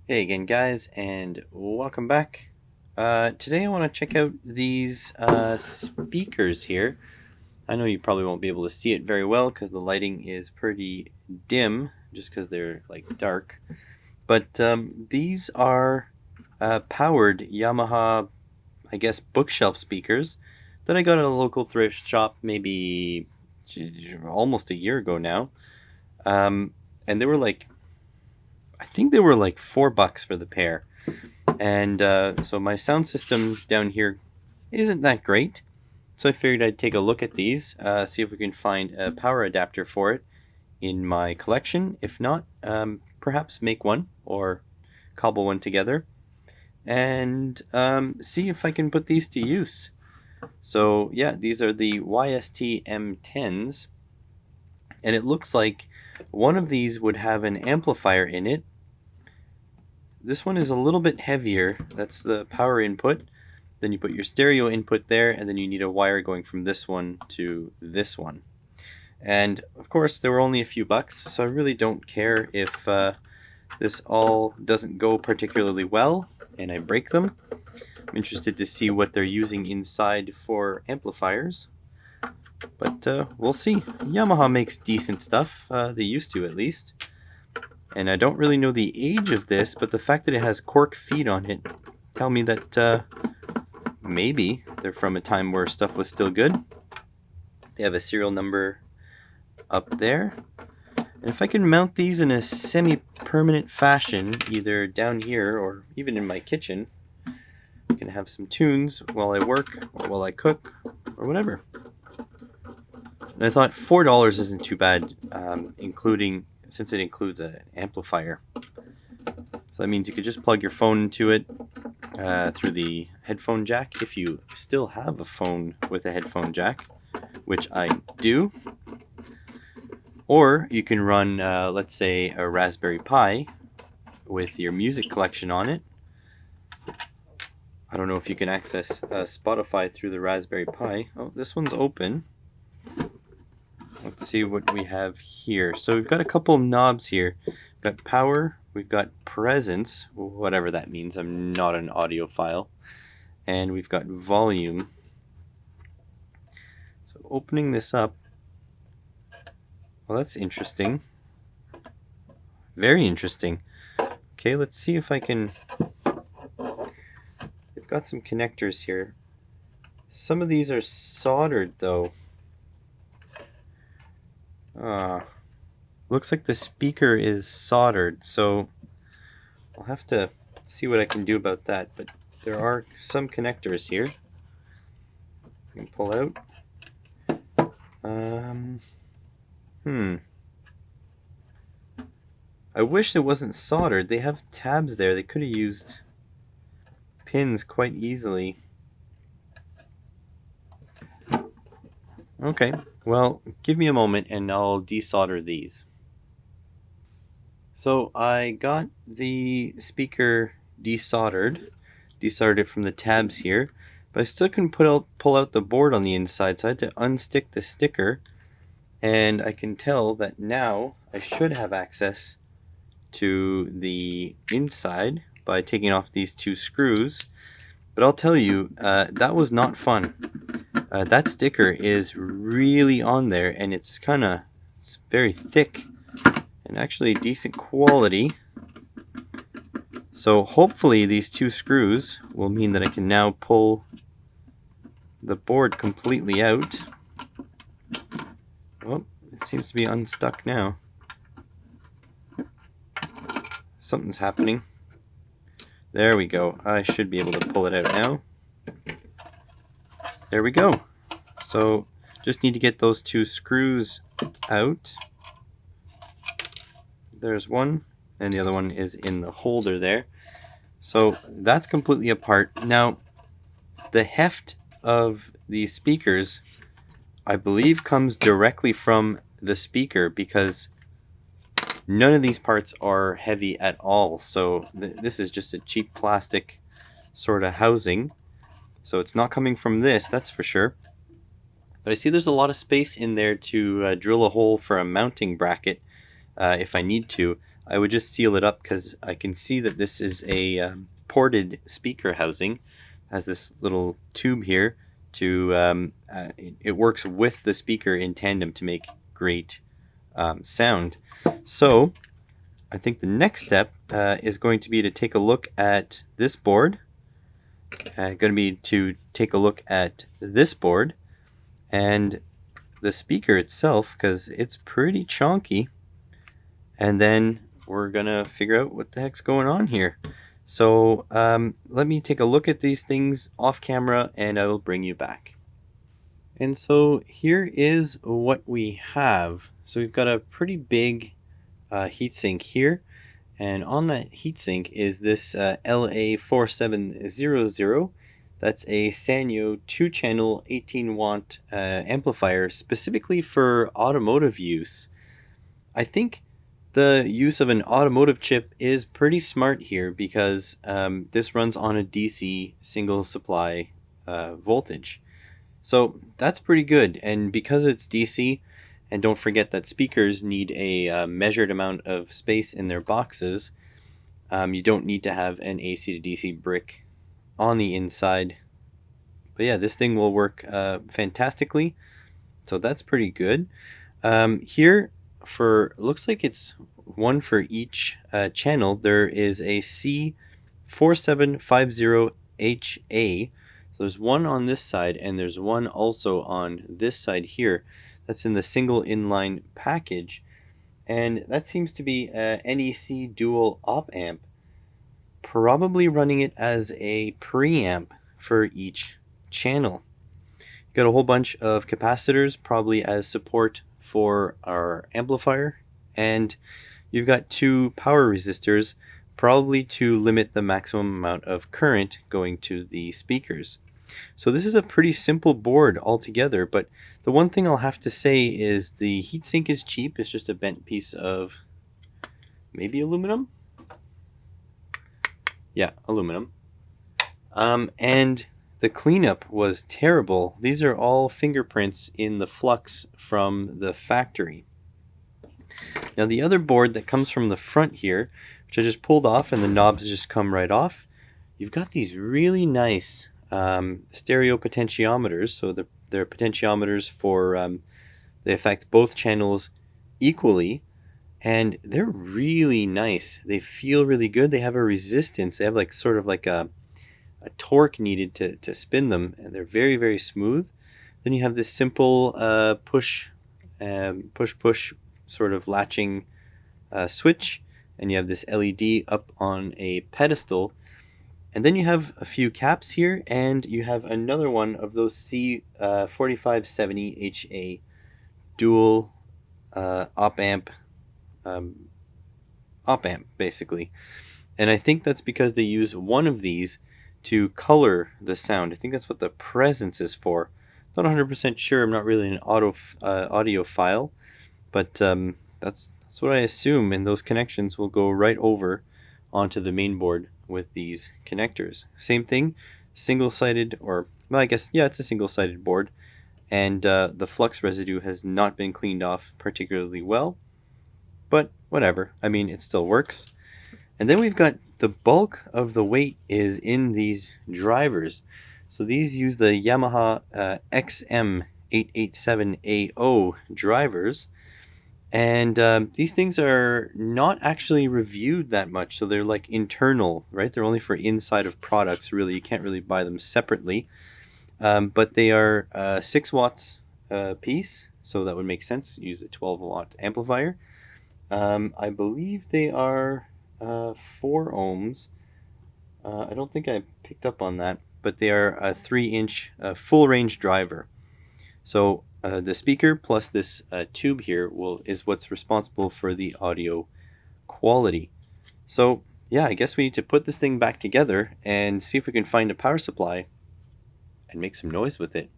Hey again, guys, and welcome back. Today I want to check out these speakers here. I know you probably won't be able to see it very well because the lighting is pretty dim, just because they're like dark. But these are powered Yamaha, I guess, bookshelf speakers that I got at a local thrift shop maybe almost a year ago now. And they were like, I think they were like $4 for the pair. And so my sound system down here isn't that great. So I figured I'd take a look at these, see if we can find a power adapter for it in my collection. If not, perhaps make one or cobble one together and see if I can put these to use. So yeah, these are the YST M10s, and it looks like one of these would have an amplifier in it. This one is a little bit heavier. That's the power input. Then you put your stereo input there, and then you need a wire going from this one to this one. And of course, there were only a few bucks, so I really don't care if this all doesn't go particularly well and I break them. I'm interested to see what they're using inside for amplifiers. But we'll see. Yamaha makes decent stuff. They used to, at least. And I don't really know the age of this, but the fact that it has cork feet on it tell me that maybe they're from a time where stuff was still good. They have a serial number up there. And if I can mount these in a semi-permanent fashion, either down here or even in my kitchen, I can have some tunes while I work or while I cook or whatever. And I thought $4 isn't too bad, since it includes an amplifier. So that means you could just plug your phone into it through the headphone jack, if you still have a phone with a headphone jack, which I do. Or you can run, let's say, a Raspberry Pi with your music collection on it. I don't know if you can access Spotify through the Raspberry Pi. Oh, this one's open. Let's see what we have here. So we've got a couple knobs here. We've got power, we've got presence, whatever that means. I'm not an audiophile. And we've got volume. So opening this up. Well, that's interesting. Very interesting. Okay, let's see if I can... They've got some connectors here. Some of these are soldered, though. Looks like the speaker is soldered, so I'll have to see what I can do about that. But there are some connectors here. I can pull out. I wish it wasn't soldered. They have tabs there. They could have used pins quite easily. Okay, well, give me a moment and I'll desolder these. So I got the speaker desoldered it from the tabs here, but I still couldn't pull out the board on the inside, so I had to unstick the sticker, and I can tell that now I should have access to the inside by taking off these two screws. But I'll tell you, that was not fun. That sticker is really on there, and it's very thick and actually decent quality. So hopefully these two screws will mean that I can now pull the board completely out. Oh, it seems to be unstuck now. Something's happening. There we go. I should be able to pull it out now. There we go. So just need to get those two screws out. There's one, and the other one is in the holder there. So that's completely apart. Now, the heft of these speakers, I believe, comes directly from the speaker, because none of these parts are heavy at all. So this is just a cheap plastic sort of housing. So it's not coming from this, that's for sure. But I see there's a lot of space in there to drill a hole for a mounting bracket if I need to. I would just seal it up because I can see that this is a ported speaker housing. It has this little tube here to it works with the speaker in tandem to make great sound. So I think the next step is going to be to take a look at this board. Going to be to take a look at this board and the speaker itself, because it's pretty chonky. And then we're going to figure out what the heck's going on here. So let me take a look at these things off camera and I will bring you back. And so here is what we have. So we've got a pretty big heatsink here. And on that heatsink is this LA4700. That's a Sanyo 2-channel 18-watt amplifier specifically for automotive use. I think the use of an automotive chip is pretty smart here because this runs on a DC single supply voltage. So that's pretty good. And because it's DC, and don't forget that speakers need a measured amount of space in their boxes, you don't need to have an AC to DC brick on the inside. But yeah, this thing will work fantastically. So that's pretty good. Here, looks like it's one for each channel, there is a C4750HA. So there's one on this side and there's one also on this side here. That's in the single inline package. And that seems to be a NEC dual op amp, probably running it as a preamp for each channel. Got a whole bunch of capacitors, probably as support for our amplifier, and you've got 2 power resistors, probably to limit the maximum amount of current going to the speakers. So this is a pretty simple board altogether, but the one thing I'll have to say is the heatsink is cheap. It's just a bent piece of maybe aluminum. Yeah, aluminum. And the cleanup was terrible. These are all fingerprints in the flux from the factory. Now the other board that comes from the front here, which I just pulled off and the knobs just come right off, you've got these really nice stereo potentiometers. So they're potentiometers for they affect both channels equally, and they're really nice. They feel really good. They have a resistance. They have like sort of like a torque needed to spin them, and they're very, very smooth. Then you have this simple push sort of latching switch, and you have this LED up on a pedestal. And then you have a few caps here, and you have another one of those C4570HA dual op amp basically. And I think that's because they use one of these to color the sound. I think that's what the presence is for. Not 100% sure. I'm not really an audiophile, but that's what I assume. And those connections will go right over onto the main board with these connectors. Same thing, single-sided, or well, I guess yeah, it's a single-sided board, and the flux residue has not been cleaned off particularly well, but whatever. I mean, it still works. And then we've got the bulk of the weight is in these drivers. So these use the Yamaha XM887AO drivers. And these things are not actually reviewed that much. So they're like internal, right? They're only for inside of products, really. You can't really buy them separately. But they are 6 watts piece. So that would make sense. Use a 12-watt amplifier. I believe they are 4 ohms. I don't think I picked up on that. But they are a 3-inch full range driver. So the speaker plus this tube here is what's responsible for the audio quality. So yeah, I guess we need to put this thing back together and see if we can find a power supply and make some noise with it.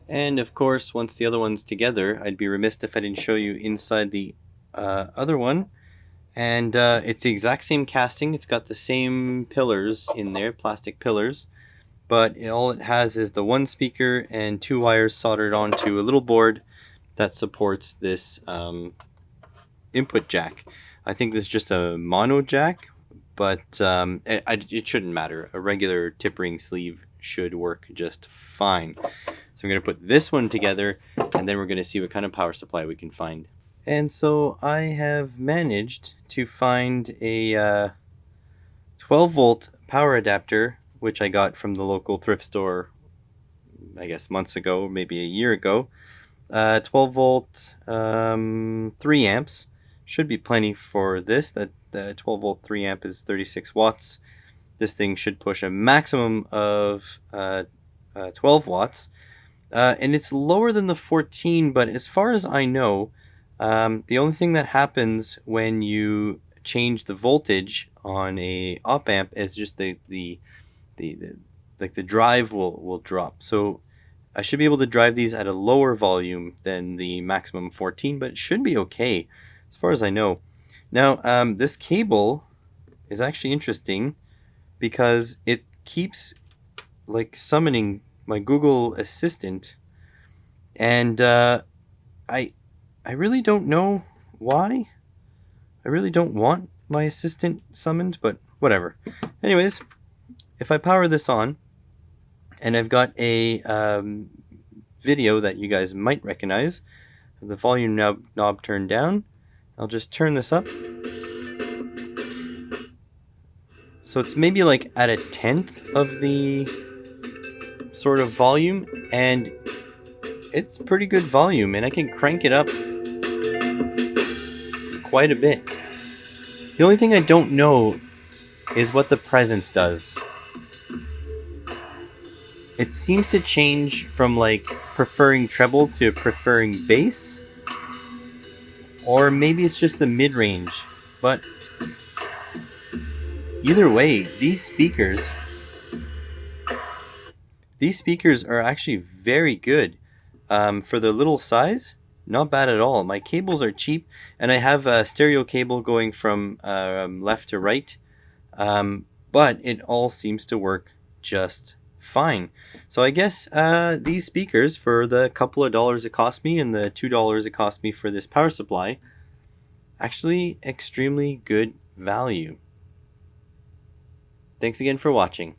And of course, once the other one's together, I'd be remiss if I didn't show you inside the other one. And it's the exact same casting. It's got the same pillars in there, plastic pillars. But all it has is the one speaker and 2 wires soldered onto a little board that supports this input jack. I think this is just a mono jack, but it shouldn't matter. A regular tip ring sleeve should work just fine. So I'm going to put this one together, and then we're going to see what kind of power supply we can find. And so I have managed to find a 12 volt power adapter, which I got from the local thrift store, I guess months ago, maybe a year ago. 12 volt, 3 amps. Should be plenty for this. That 12 volt 3 amp is 36 watts. This thing should push a maximum of 12 watts. And it's lower than the 14, but as far as I know, the only thing that happens when you change the voltage on a op amp is just the drive will drop. So I should be able to drive these at a lower volume than the maximum 14, but it should be okay as far as I know. Now, this cable is actually interesting because it keeps like summoning my Google Assistant, and I really don't know why. I really don't want my assistant summoned, but whatever. Anyways, if I power this on, and I've got a video that you guys might recognize, the volume knob turned down. I'll just turn this up. So it's maybe like at 1/10 of the sort of volume, and it's pretty good volume, and I can crank it up quite a bit. The only thing I don't know is what the presence does. It seems to change from like preferring treble to preferring bass, or maybe it's just the mid-range. But either way, these speakers are actually very good for their little size. Not bad at all. My cables are cheap, and I have a stereo cable going from left to right, but it all seems to work just fine. So I guess these speakers, for the couple of dollars it cost me and the $2 it cost me for this power supply, actually extremely good value. Thanks again for watching.